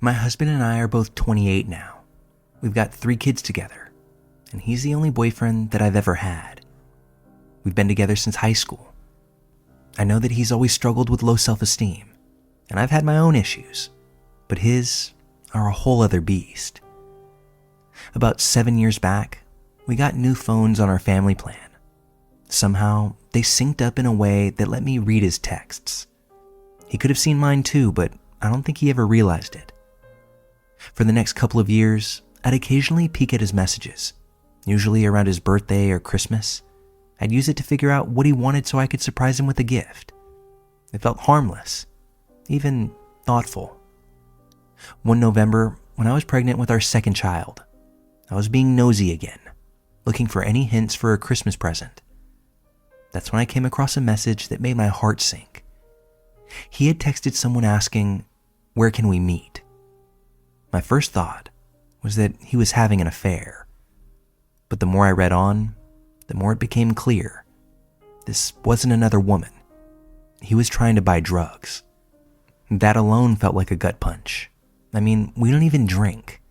My husband and I are both 28 now. We've got 3 kids together, and he's the only boyfriend that I've ever had. We've been together since high school. I know that he's always struggled with low self-esteem, and I've had my own issues, but his are a whole other beast. About 7 years back, we got new phones on our family plan. Somehow, they synced up in a way that let me read his texts. He could have seen mine too, but I don't think he ever realized it. For the next couple of years, I'd occasionally peek at his messages, usually around his birthday or Christmas. I'd use it to figure out what he wanted so I could surprise him with a gift. It felt harmless, even thoughtful. One November, when I was pregnant with our second child, I was being nosy again, looking for any hints for a Christmas present. That's when I came across a message that made my heart sink. He had texted someone asking, "Where can we meet?" My first thought was that he was having an affair. But the more I read on, the more it became clear. This wasn't another woman. He was trying to buy drugs. That alone felt like a gut punch. I mean, we don't even drink.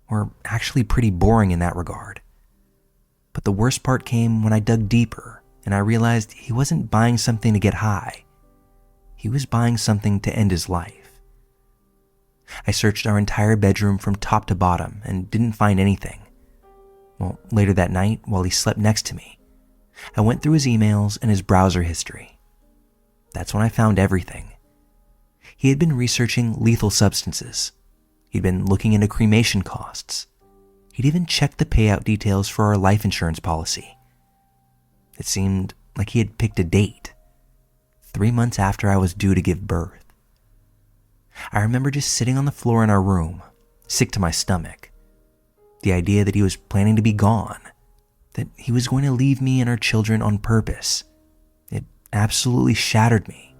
We're actually pretty boring in that regard. But the worst part came when I dug deeper and I realized he wasn't buying something to get high. He was buying something to end his life. I searched our entire bedroom from top to bottom and didn't find anything. Well, later that night, while he slept next to me, I went through his emails and his browser history. That's when I found everything. He had been researching lethal substances. He'd been looking into cremation costs. He'd even checked the payout details for our life insurance policy. It seemed like he had picked a date, 3 months after I was due to give birth. I remember just sitting on the floor in our room, sick to my stomach. The idea that he was planning to be gone, that he was going to leave me and our children on purpose, it absolutely shattered me.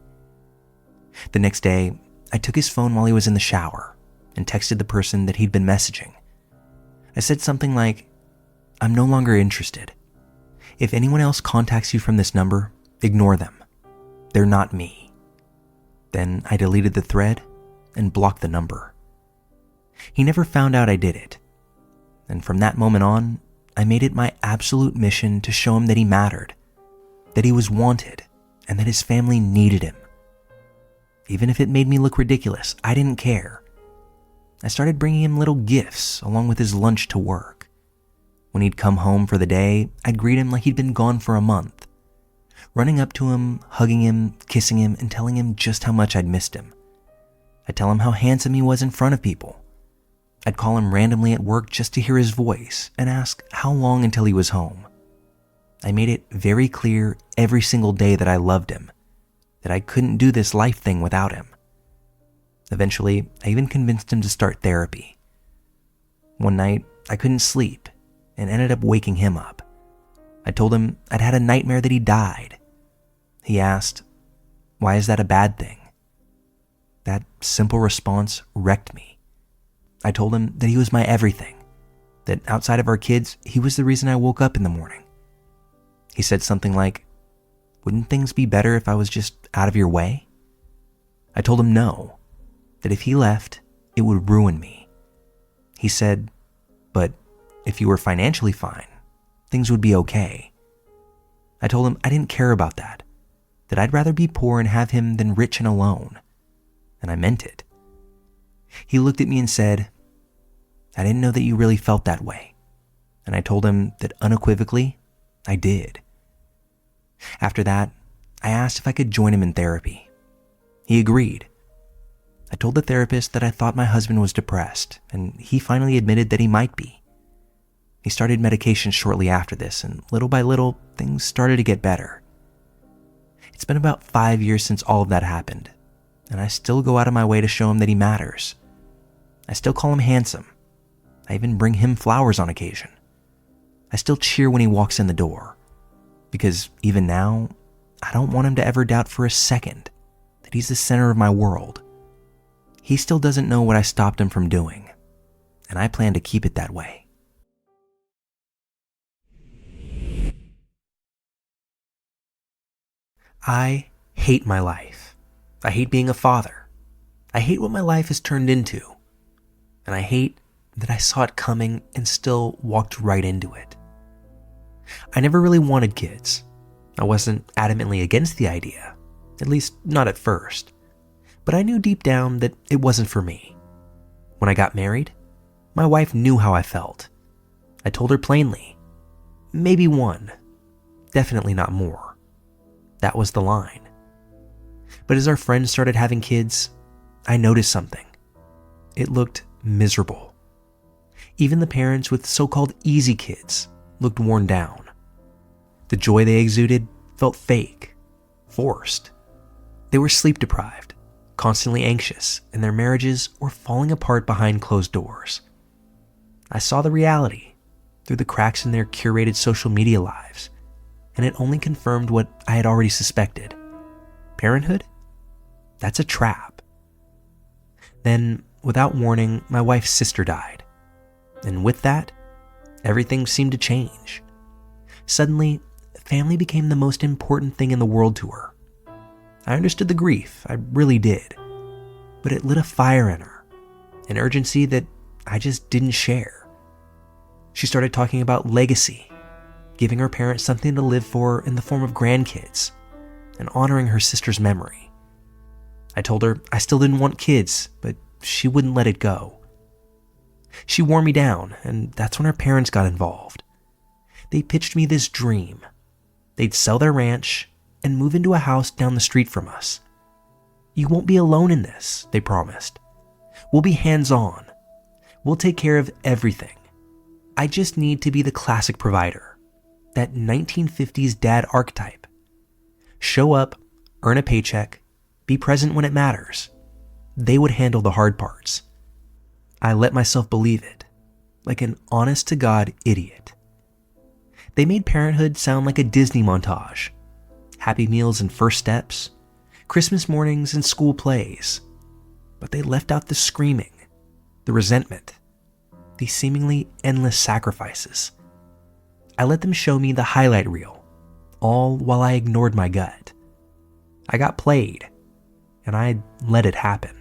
The next day, I took his phone while he was in the shower and texted the person that he'd been messaging. I said something like, "I'm no longer interested. If anyone else contacts you from this number, ignore them. They're not me." Then I deleted the thread and blocked the number. He never found out I did it. And from that moment on, I made it my absolute mission to show him that he mattered, that he was wanted, and that his family needed him. Even if it made me look ridiculous, I didn't care. I started bringing him little gifts along with his lunch to work. When he'd come home for the day, I'd greet him like he'd been gone for a month, running up to him, hugging him, kissing him, and telling him just how much I'd missed him. I'd tell him how handsome he was in front of people. I'd call him randomly at work just to hear his voice and ask how long until he was home. I made it very clear every single day that I loved him, that I couldn't do this life thing without him. Eventually, I even convinced him to start therapy. One night, I couldn't sleep and ended up waking him up. I told him I'd had a nightmare that he died. He asked, "Why is that a bad thing?" That simple response wrecked me. I told him that he was my everything, that outside of our kids, he was the reason I woke up in the morning. He said something like, "Wouldn't things be better if I was just out of your way?" I told him no, that if he left, it would ruin me. He said, "But if you were financially fine, things would be okay." I told him I didn't care about that I'd rather be poor and have him than rich and alone. And I meant it. He looked at me and said, "I didn't know that you really felt that way." And I told him that unequivocally, I did. After that, I asked if I could join him in therapy. He agreed. I told the therapist that I thought my husband was depressed, and he finally admitted that he might be. He started medication shortly after this, and little by little, things started to get better. It's been about 5 years since all of that happened, and I still go out of my way to show him that he matters. I still call him handsome. I even bring him flowers on occasion. I still cheer when he walks in the door, because even now, I don't want him to ever doubt for a second that he's the center of my world. He still doesn't know what I stopped him from doing, and I plan to keep it that way. I hate my life. I hate being a father. I hate what my life has turned into. and I hate that I saw it coming and still walked right into it. I never really wanted kids. I wasn't adamantly against the idea, at least not at first, but I knew deep down that it wasn't for me. When I got married, my wife knew how I felt. I told her plainly, maybe one, definitely not more. That was the line. But as our friends started having kids, I noticed something. It looked miserable. Even the parents with so-called easy kids looked worn down. The joy they exuded felt fake, forced. They were sleep deprived, constantly anxious, and their marriages were falling apart behind closed doors. I saw the reality through the cracks in their curated social media lives, and it only confirmed what I had already suspected. Parenthood? That's a trap. Then, without warning, my wife's sister died. And with that, everything seemed to change. Suddenly, family became the most important thing in the world to her. I understood the grief, I really did. But it lit a fire in her, an urgency that I just didn't share. She started talking about legacy, giving her parents something to live for in the form of grandkids, and honoring her sister's memory. I told her I still didn't want kids, but she wouldn't let it go. She wore me down, and that's when her parents got involved. They pitched me this dream. They'd sell their ranch and move into a house down the street from us. You won't be alone in this, they promised. We'll be hands-on. We'll take care of everything. I just need to be the classic provider, that 1950s dad archetype. Show up, earn a paycheck, be present when it matters. They would handle the hard parts. I let myself believe it, like an honest-to-God idiot. They made parenthood sound like a Disney montage. Happy meals and first steps, Christmas mornings and school plays. But they left out the screaming, the resentment, the seemingly endless sacrifices. I let them show me the highlight reel, all while I ignored my gut. I got played, and I let it happen.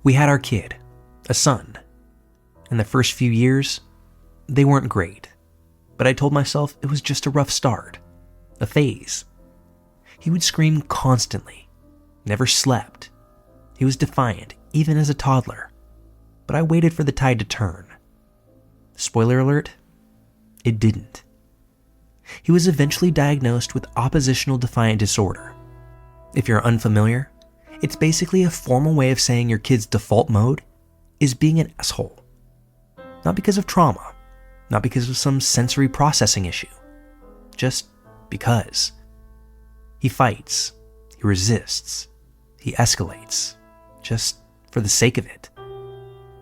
We had our kid, a son. In the first few years, they weren't great, but I told myself it was just a rough start, a phase. He would scream constantly, never slept. He was defiant, even as a toddler, but I waited for the tide to turn. Spoiler alert, it didn't. He was eventually diagnosed with oppositional defiant disorder. If you're unfamiliar, it's basically a formal way of saying your kid's default mode is being an asshole. Not because of trauma, not because of some sensory processing issue, just because. He fights, he resists, he escalates, just for the sake of it.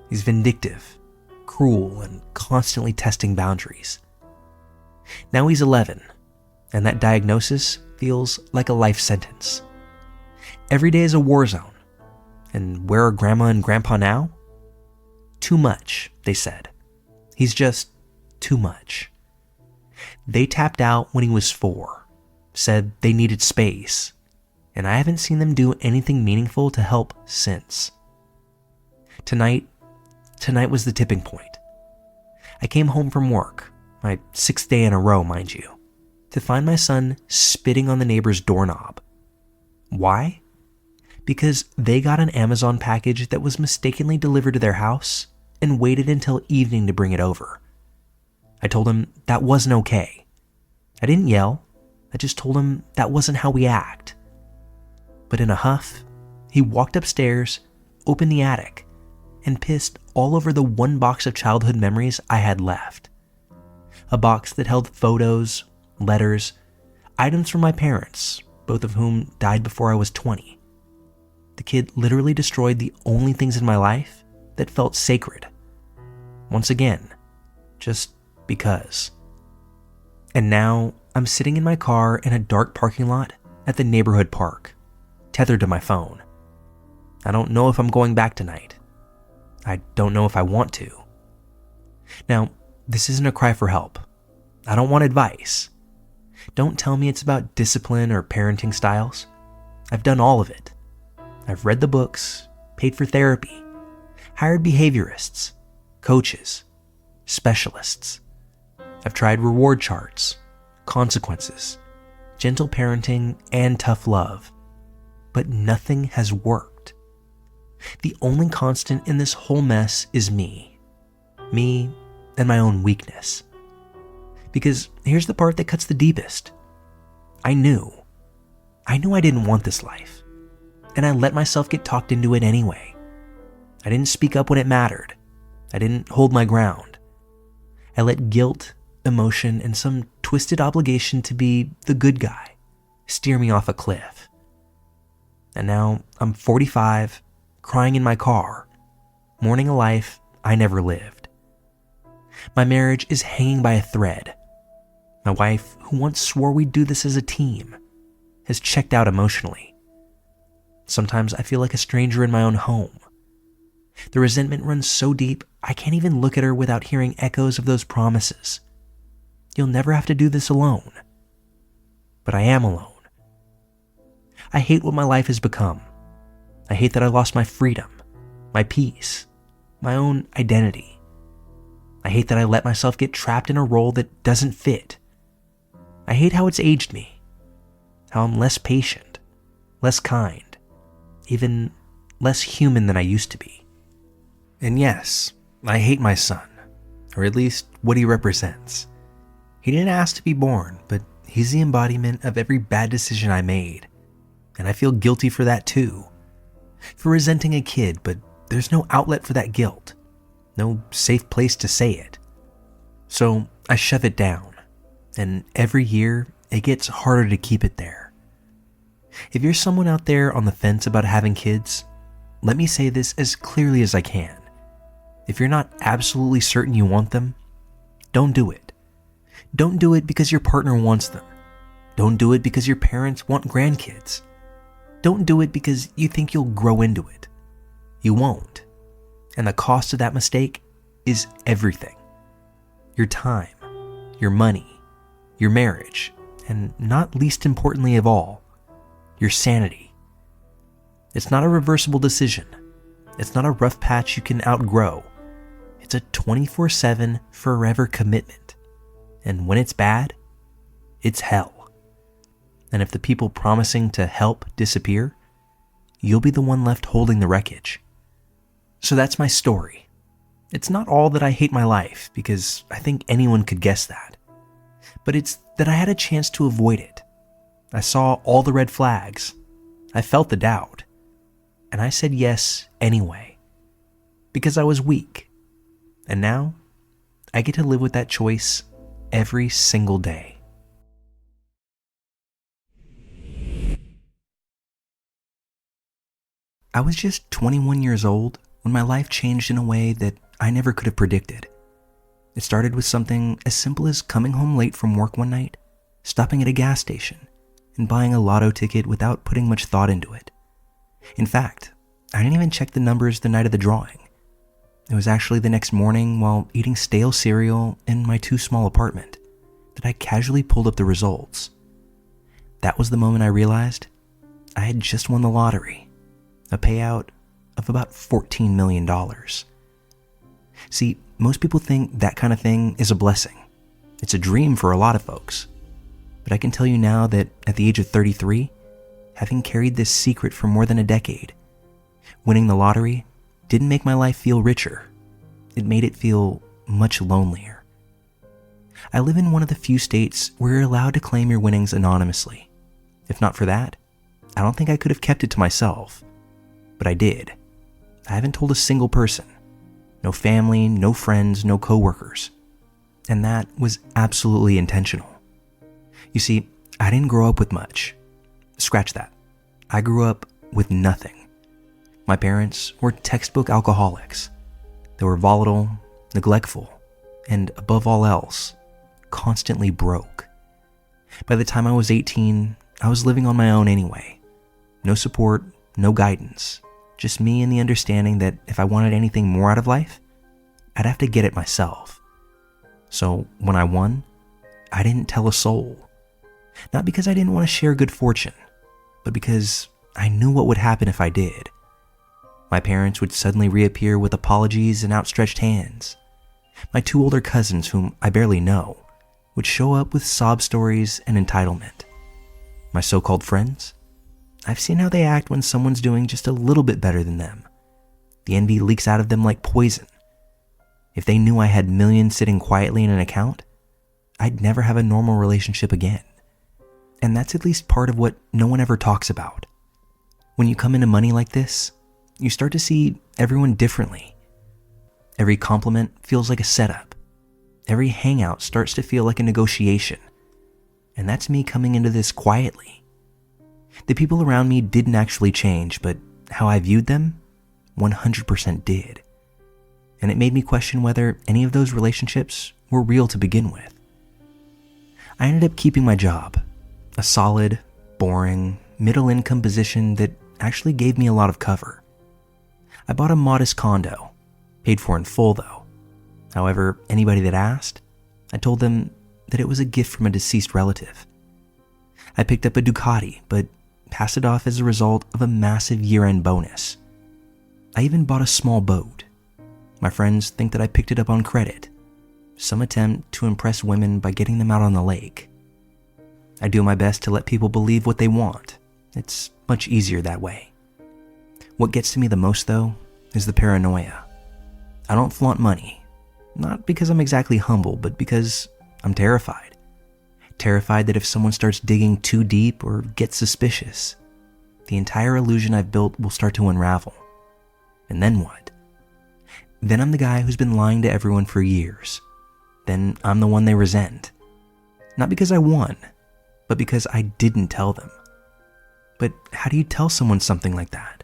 He's vindictive, cruel, and constantly testing boundaries. Now he's 11, and that diagnosis feels like a life sentence. Every day is a war zone. And where are Grandma and Grandpa now? Too much, they said. He's just too much. They tapped out when he was 4, said they needed space, and I haven't seen them do anything meaningful to help since. Tonight was the tipping point. I came home from work, my 6th day in a row, mind you, to find my son spitting on the neighbor's doorknob. Why? Because they got an Amazon package that was mistakenly delivered to their house and waited until evening to bring it over. I told him that wasn't okay. I didn't yell, I just told him that wasn't how we act. But in a huff, he walked upstairs, opened the attic, and pissed all over the one box of childhood memories I had left. A box that held photos, letters, items from my parents, both of whom died before I was 20. The kid literally destroyed the only things in my life that felt sacred. Once again, just because. And now I'm sitting in my car in a dark parking lot at the neighborhood park, tethered to my phone. I don't know if I'm going back tonight. I don't know if I want to. Now, this isn't a cry for help. I don't want advice. Don't tell me it's about discipline or parenting styles. I've done all of it. I've read the books, paid for therapy, hired behaviorists, coaches, specialists. I've tried reward charts, consequences, gentle parenting, and tough love, but nothing has worked. The only constant in this whole mess is me and my own weakness. Because here's the part that cuts the deepest. I knew I didn't want this life, and I let myself get talked into it anyway. I didn't speak up when it mattered. I didn't hold my ground. I let guilt, emotion, and some twisted obligation to be the good guy steer me off a cliff. And now I'm 45, crying in my car, mourning a life I never lived. My marriage is hanging by a thread. My wife, who once swore we'd do this as a team, has checked out emotionally. Sometimes I feel like a stranger in my own home. The resentment runs so deep, I can't even look at her without hearing echoes of those promises. You'll never have to do this alone. But I am alone. I hate what my life has become. I hate that I lost my freedom, my peace, my own identity. I hate that I let myself get trapped in a role that doesn't fit. I hate how it's aged me, how I'm less patient, less kind, even less human than I used to be. And yes, I hate my son, or at least what he represents. He didn't ask to be born, but he's the embodiment of every bad decision I made. And I feel guilty for that too. For resenting a kid, but there's no outlet for that guilt. No safe place to say it. So I shove it down. And every year, it gets harder to keep it there. If you're someone out there on the fence about having kids, let me say this as clearly as I can. If you're not absolutely certain you want them, don't do it. Don't do it because your partner wants them. Don't do it because your parents want grandkids. Don't do it because you think you'll grow into it. You won't. And the cost of that mistake is everything. Your time, your money, your marriage, and not least importantly of all, your sanity. It's not a reversible decision. It's not a rough patch you can outgrow. It's a 24/7 forever commitment. And when it's bad, it's hell. And if the people promising to help disappear, you'll be the one left holding the wreckage. So that's my story. It's not all that I hate my life, because I think anyone could guess that. But it's that I had a chance to avoid it. I saw all the red flags. I felt the doubt. And I said yes anyway. Because I was weak. And now, I get to live with that choice every single day. I was just 21 years old when my life changed in a way that I never could have predicted. It started with something as simple as coming home late from work one night, stopping at a gas station, and buying a lotto ticket without putting much thought into it. In fact, I didn't even check the numbers the night of the drawing. It was actually the next morning while eating stale cereal in my too small apartment that I casually pulled up the results. That was the moment I realized I had just won the lottery. A payout of about $14 million. See, most people think that kind of thing is a blessing. It's a dream for a lot of folks. But I can tell you now that at the age of 33, having carried this secret for more than a decade, winning the lottery didn't make my life feel richer. It made it feel much lonelier. I live in one of the few states where you're allowed to claim your winnings anonymously. If not for that, I don't think I could have kept it to myself. But I did. I haven't told a single person. No family, no friends, no coworkers. And that was absolutely intentional. You see, I didn't grow up with much. Scratch that. I grew up with nothing. My parents were textbook alcoholics. They were volatile, neglectful, and above all else, constantly broke. By the time I was 18, I was living on my own anyway. No support, no guidance. Just me and the understanding that if I wanted anything more out of life, I'd have to get it myself. So when I won, I didn't tell a soul. Not because I didn't want to share good fortune, but because I knew what would happen if I did. My parents would suddenly reappear with apologies and outstretched hands. My 2 older cousins, whom I barely know, would show up with sob stories and entitlement. My so-called friends? I've seen how they act when someone's doing just a little bit better than them. The envy leaks out of them like poison. If they knew I had millions sitting quietly in an account, I'd never have a normal relationship again. And that's at least part of what no one ever talks about. When you come into money like this, you start to see everyone differently. Every compliment feels like a setup. Every hangout starts to feel like a negotiation. And that's me coming into this quietly. The people around me didn't actually change, but how I viewed them 100% did. And it made me question whether any of those relationships were real to begin with. I ended up keeping my job, a solid, boring, middle-income position that actually gave me a lot of cover. I bought a modest condo, paid for in full though. However, anybody that asked, I told them that it was a gift from a deceased relative. I picked up a Ducati, but passed it off as a result of a massive year-end bonus. I even bought a small boat. My friends think that I picked it up on credit, some attempt to impress women by getting them out on the lake. I do my best to let people believe what they want. It's much easier that way. What gets to me the most, though, is the paranoia. I don't flaunt money, not because I'm exactly humble, but because I'm terrified. Terrified that if someone starts digging too deep or gets suspicious, the entire illusion I've built will start to unravel. And then what? Then I'm the guy who's been lying to everyone for years. Then I'm the one they resent. Not because I won, but because I didn't tell them. But how do you tell someone something like that?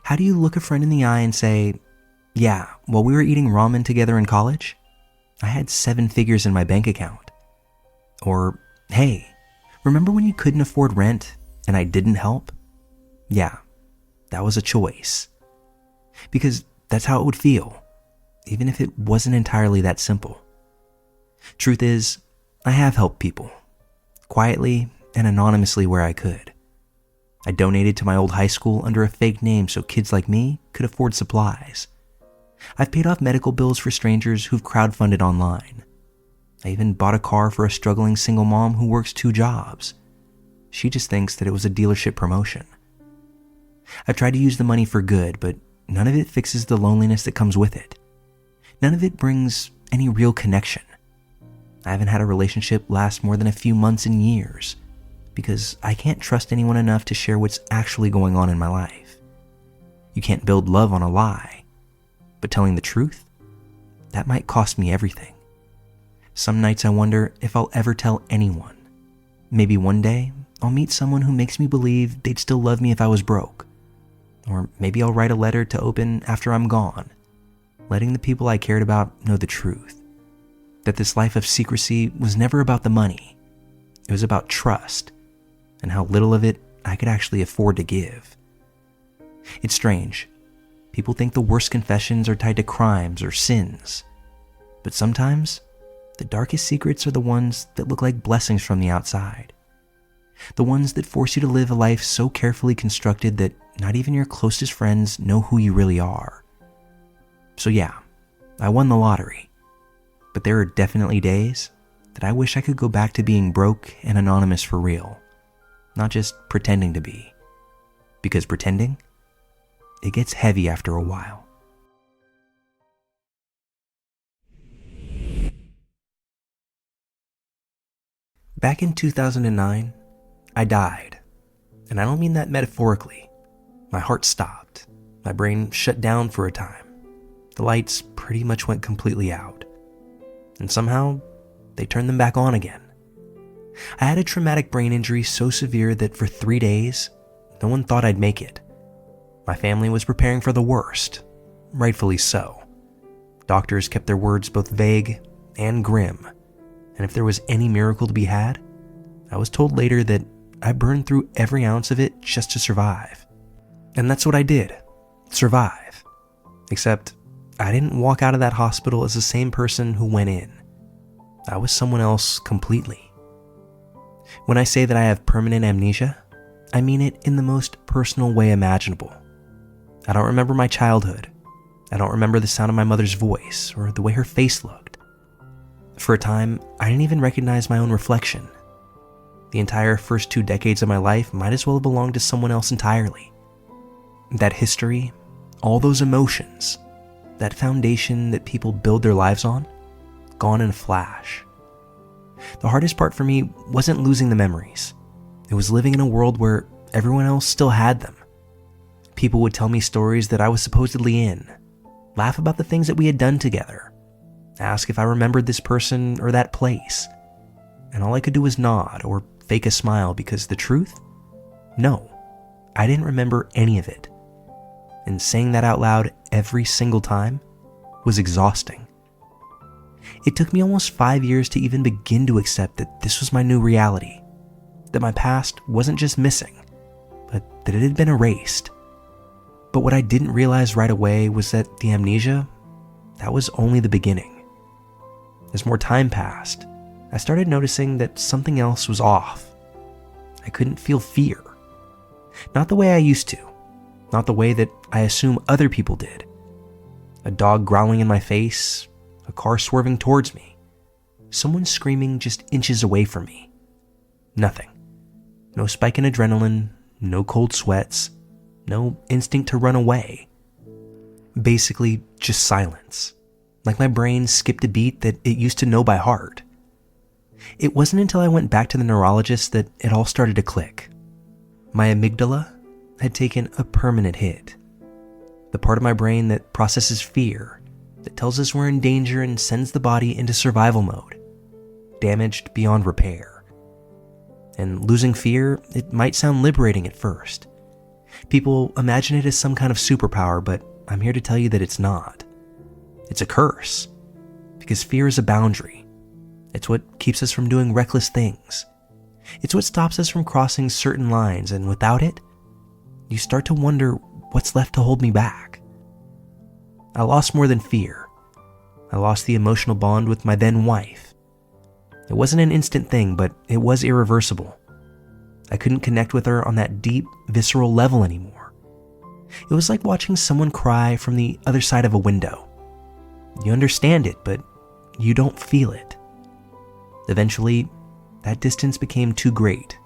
How do you look a friend in the eye and say, yeah, while we were eating ramen together in college, I had 7 figures in my bank account. Or, hey, remember when you couldn't afford rent and I didn't help? Yeah, that was a choice. Because that's how it would feel, even if it wasn't entirely that simple. Truth is, I have helped people, quietly and anonymously where I could. I donated to my old high school under a fake name so kids like me could afford supplies. I've paid off medical bills for strangers who've crowdfunded online. I even bought a car for a struggling single mom who works 2 jobs. She just thinks that it was a dealership promotion. I've tried to use the money for good, but none of it fixes the loneliness that comes with it. None of it brings any real connection. I haven't had a relationship last more than a few months and years because I can't trust anyone enough to share what's actually going on in my life. You can't build love on a lie, but telling the truth, that might cost me everything. Some nights I wonder if I'll ever tell anyone. Maybe one day I'll meet someone who makes me believe they'd still love me if I was broke. Or maybe I'll write a letter to open after I'm gone, letting the people I cared about know the truth. That this life of secrecy was never about the money. It was about trust, and how little of it I could actually afford to give. It's strange. People think the worst confessions are tied to crimes or sins. But sometimes, the darkest secrets are the ones that look like blessings from the outside. The ones that force you to live a life so carefully constructed that not even your closest friends know who you really are. So yeah, I won the lottery. But there are definitely days that I wish I could go back to being broke and anonymous for real, not just pretending to be. Because pretending, it gets heavy after a while. Back in 2009, I died. And I don't mean that metaphorically. My heart stopped. My brain shut down for a time. The lights pretty much went completely out. And somehow, they turned them back on again. I had a traumatic brain injury so severe that for 3 days, no one thought I'd make it. My family was preparing for the worst, rightfully so. Doctors kept their words both vague and grim, and if there was any miracle to be had, I was told later that I burned through every ounce of it just to survive. And that's what I did, survive. Except, I didn't walk out of that hospital as the same person who went in. I was someone else completely. When I say that I have permanent amnesia, I mean it in the most personal way imaginable. I don't remember my childhood. I don't remember the sound of my mother's voice or the way her face looked. For a time, I didn't even recognize my own reflection. The entire first 2 decades of my life might as well have belonged to someone else entirely. That history, all those emotions, that foundation that people build their lives on, gone in a flash. The hardest part for me wasn't losing the memories. It was living in a world where everyone else still had them. People would tell me stories that I was supposedly in, laugh about the things that we had done together, ask if I remembered this person or that place, and all I could do was nod or fake a smile because the truth? No, I didn't remember any of it. And saying that out loud every single time was exhausting. It took me almost 5 years to even begin to accept that this was my new reality, that my past wasn't just missing, but that it had been erased. But what I didn't realize right away was that the amnesia, that was only the beginning. As more time passed, I started noticing that something else was off. I couldn't feel fear. Not the way I used to. Not the way that I assume other people did. A dog growling in my face, a car swerving towards me, someone screaming just inches away from me. Nothing. No spike in adrenaline, no cold sweats, no instinct to run away. Basically, just silence. Like my brain skipped a beat that it used to know by heart. It wasn't until I went back to the neurologist that it all started to click. My amygdala had taken a permanent hit. The part of my brain that processes fear, that tells us we're in danger and sends the body into survival mode, damaged beyond repair. And losing fear, it might sound liberating at first. People imagine it as some kind of superpower, but I'm here to tell you that it's not. It's a curse, because fear is a boundary. It's what keeps us from doing reckless things. It's what stops us from crossing certain lines, and without it, you start to wonder what's left to hold me back. I lost more than fear. I lost the emotional bond with my then wife. It wasn't an instant thing, but it was irreversible. I couldn't connect with her on that deep, visceral level anymore. It was like watching someone cry from the other side of a window. You understand it, but you don't feel it. Eventually, that distance became too great,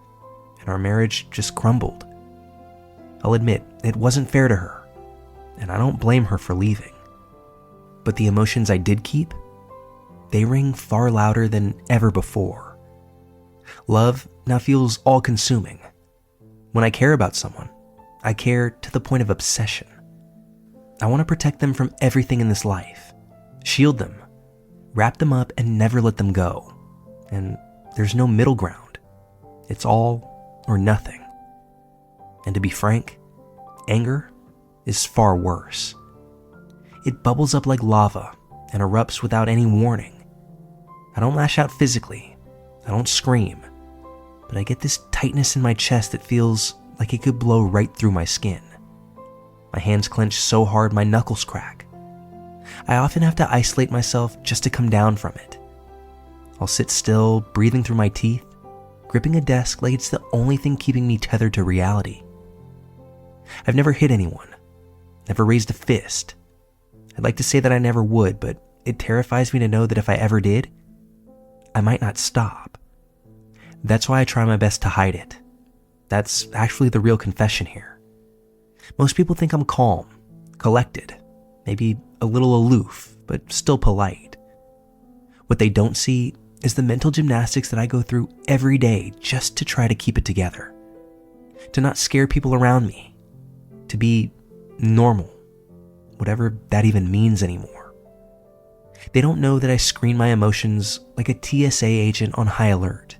and our marriage just crumbled. I'll admit, it wasn't fair to her, and I don't blame her for leaving. But the emotions I did keep, they ring far louder than ever before. Love now feels all-consuming. When I care about someone, I care to the point of obsession. I want to protect them from everything in this life, shield them, wrap them up, and never let them go. And there's no middle ground. It's all or nothing. And to be frank, anger is far worse. It bubbles up like lava and erupts without any warning. I don't lash out physically. I don't scream. But I get this tightness in my chest that feels like it could blow right through my skin. My hands clench so hard my knuckles crack. I often have to isolate myself just to come down from it. I'll sit still, breathing through my teeth, gripping a desk like it's the only thing keeping me tethered to reality. I've never hit anyone, never raised a fist. I'd like to say that I never would, but it terrifies me to know that if I ever did, I might not stop. That's why I try my best to hide it. That's actually the real confession here. Most people think I'm calm, collected, maybe a little aloof, but still polite. What they don't see is the mental gymnastics that I go through every day just to try to keep it together. To not scare people around me. To be normal, whatever that even means anymore. They don't know that I screen my emotions like a TSA agent on high alert.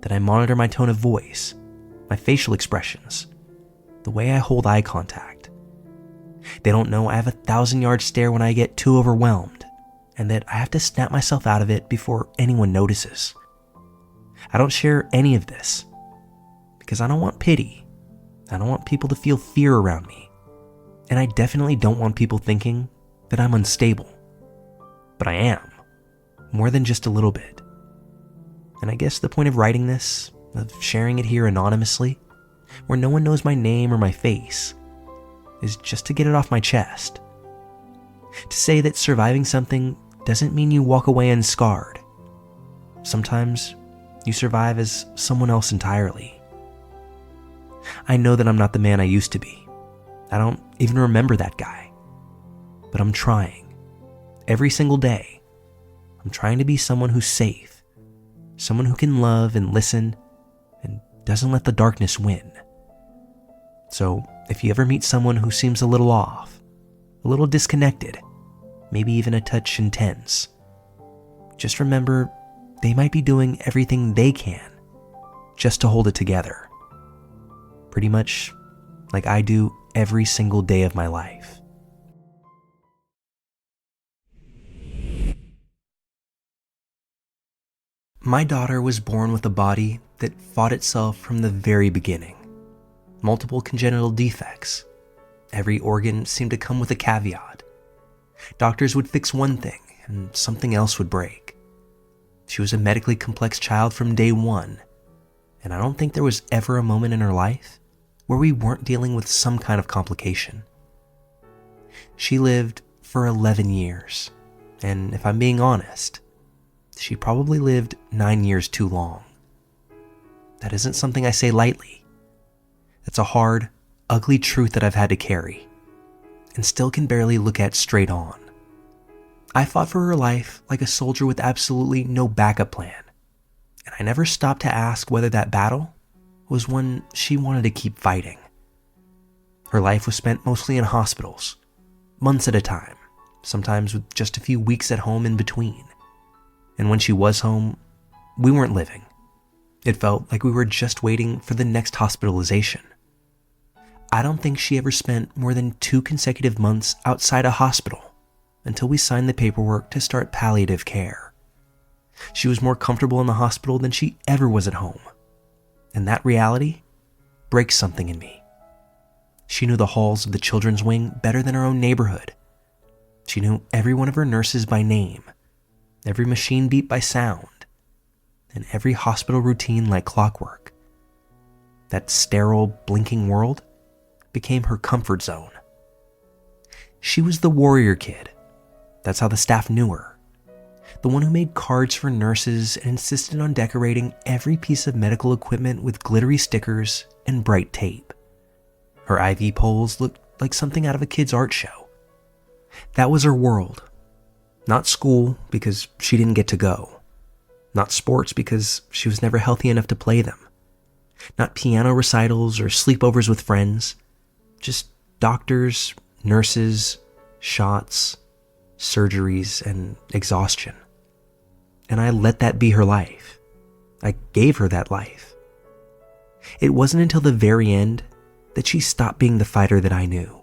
That I monitor my tone of voice, my facial expressions, the way I hold eye contact. They don't know I have a 1,000-yard stare when I get too overwhelmed, and that I have to snap myself out of it before anyone notices. I don't share any of this because I don't want pity. I don't want people to feel fear around me. And I definitely don't want people thinking that I'm unstable. But I am, more than just a little bit. And I guess the point of writing this, of sharing it here anonymously, where no one knows my name or my face, is just to get it off my chest. To say that surviving something doesn't mean you walk away unscarred. Sometimes you survive as someone else entirely. I know that I'm not the man I used to be. I don't even remember that guy. But I'm trying. Every single day, I'm trying to be someone who's safe, someone who can love and listen and doesn't let the darkness win. So if you ever meet someone who seems a little off, a little disconnected, maybe even a touch intense, just remember they might be doing everything they can just to hold it together. Pretty much like I do every single day of my life. My daughter was born with a body that fought itself from the very beginning. Multiple congenital defects. Every organ seemed to come with a caveat. Doctors would fix one thing and something else would break. She was a medically complex child from day one, and I don't think there was ever a moment in her life where we weren't dealing with some kind of complication. She lived for 11 years, and if I'm being honest, she probably lived 9 years too long. That isn't something I say lightly. That's a hard, ugly truth that I've had to carry, and still can barely look at straight on. I fought for her life like a soldier with absolutely no backup plan, and I never stopped to ask whether that battle was one she wanted to keep fighting. Her life was spent mostly in hospitals, months at a time, sometimes with just a few weeks at home in between. And when she was home, we weren't living. It felt like we were just waiting for the next hospitalization. I don't think she ever spent more than 2 consecutive months outside a hospital until we signed the paperwork to start palliative care. She was more comfortable in the hospital than she ever was at home. And that reality breaks something in me. She knew the halls of the children's wing better than her own neighborhood. She knew every one of her nurses by name, every machine beat by sound, and every hospital routine like clockwork. That sterile, blinking world became her comfort zone. She was the warrior kid. That's how the staff knew her. The one who made cards for nurses and insisted on decorating every piece of medical equipment with glittery stickers and bright tape. Her IV poles looked like something out of a kid's art show. That was her world. Not school, because she didn't get to go. Not sports, because she was never healthy enough to play them. Not piano recitals or sleepovers with friends. Just doctors, nurses, shots, surgeries, and exhaustion. And I let that be her life. I gave her that life. It wasn't until the very end that she stopped being the fighter that I knew.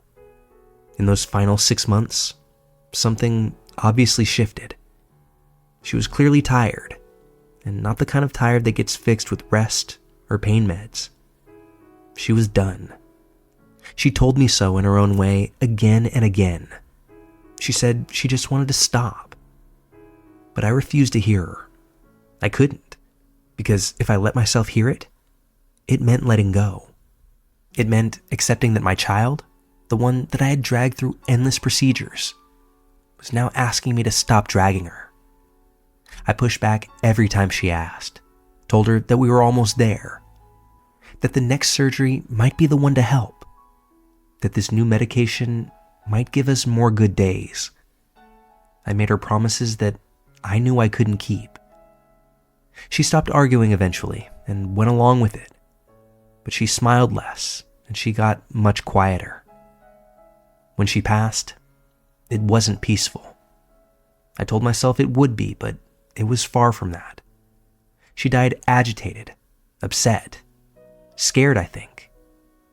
In those final 6 months, something obviously shifted. She was clearly tired, and not the kind of tired that gets fixed with rest or pain meds. She was done. She told me so in her own way again and again. She said she just wanted to stop. But I refused to hear her. I couldn't, because if I let myself hear it, it meant letting go. It meant accepting that my child, the one that I had dragged through endless procedures, was now asking me to stop dragging her. I pushed back every time she asked, told her that we were almost there, that the next surgery might be the one to help, that this new medication might give us more good days. I made her promises that I knew I couldn't keep. She stopped arguing eventually and went along with it, but she smiled less and she got much quieter. When she passed, it wasn't peaceful. I told myself it would be, but it was far from that. She died agitated, upset, scared, I think,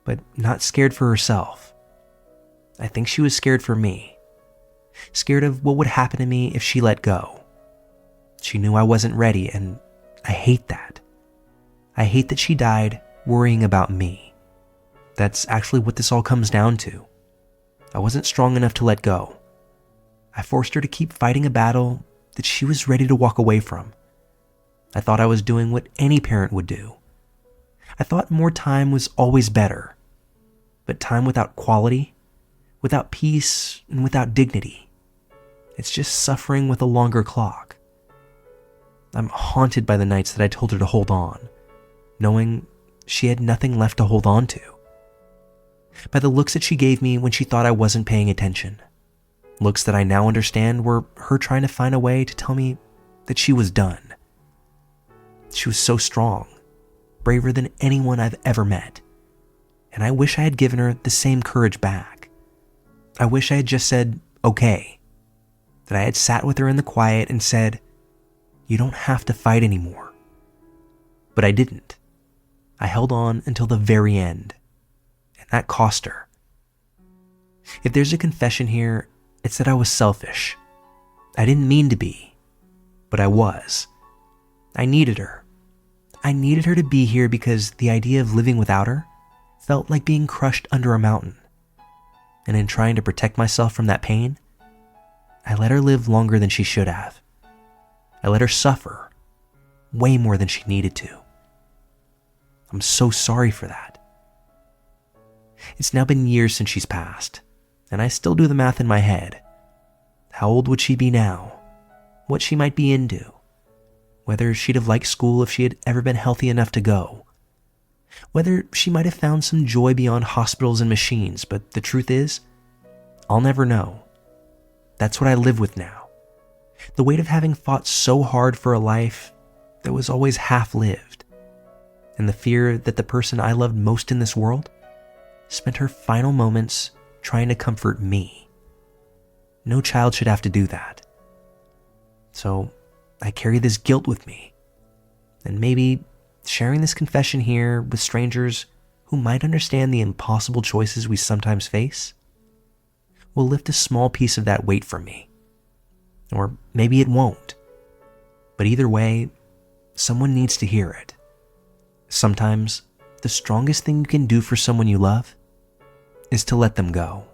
but not scared for herself. I think she was scared for me, scared of what would happen to me if she let go. She knew I wasn't ready, and I hate that. I hate that she died worrying about me. That's actually what this all comes down to. I wasn't strong enough to let go. I forced her to keep fighting a battle that she was ready to walk away from. I thought I was doing what any parent would do. I thought more time was always better. But time without quality without peace and without dignity. It's just suffering with a longer clock. I'm haunted by the nights that I told her to hold on, knowing she had nothing left to hold on to. By the looks that she gave me when she thought I wasn't paying attention. Looks that I now understand were her trying to find a way to tell me that she was done. She was so strong, braver than anyone I've ever met, and I wish I had given her the same courage back. I wish I had just said, okay, that I had sat with her in the quiet and said, you don't have to fight anymore. But I didn't. I held on until the very end, and that cost her. If there's a confession here, it's that I was selfish. I didn't mean to be, but I was. I needed her. I needed her to be here because the idea of living without her felt like being crushed under a mountain. And in trying to protect myself from that pain, I let her live longer than she should have. I let her suffer way more than she needed to. I'm so sorry for that. It's now been years since she's passed, and I still do the math in my head. How old would she be now? What she might be into? Whether she'd have liked school if she had ever been healthy enough to go? Whether she might have found some joy beyond hospitals and machines, but the truth is, I'll never know. That's what I live with now. The weight of having fought so hard for a life that was always half-lived, and the fear that the person I loved most in this world spent her final moments trying to comfort me. No child should have to do that. So I carry this guilt with me, and maybe sharing this confession here with strangers who might understand the impossible choices we sometimes face will lift a small piece of that weight from me. Or maybe it won't. But either way, someone needs to hear it. Sometimes, the strongest thing you can do for someone you love is to let them go.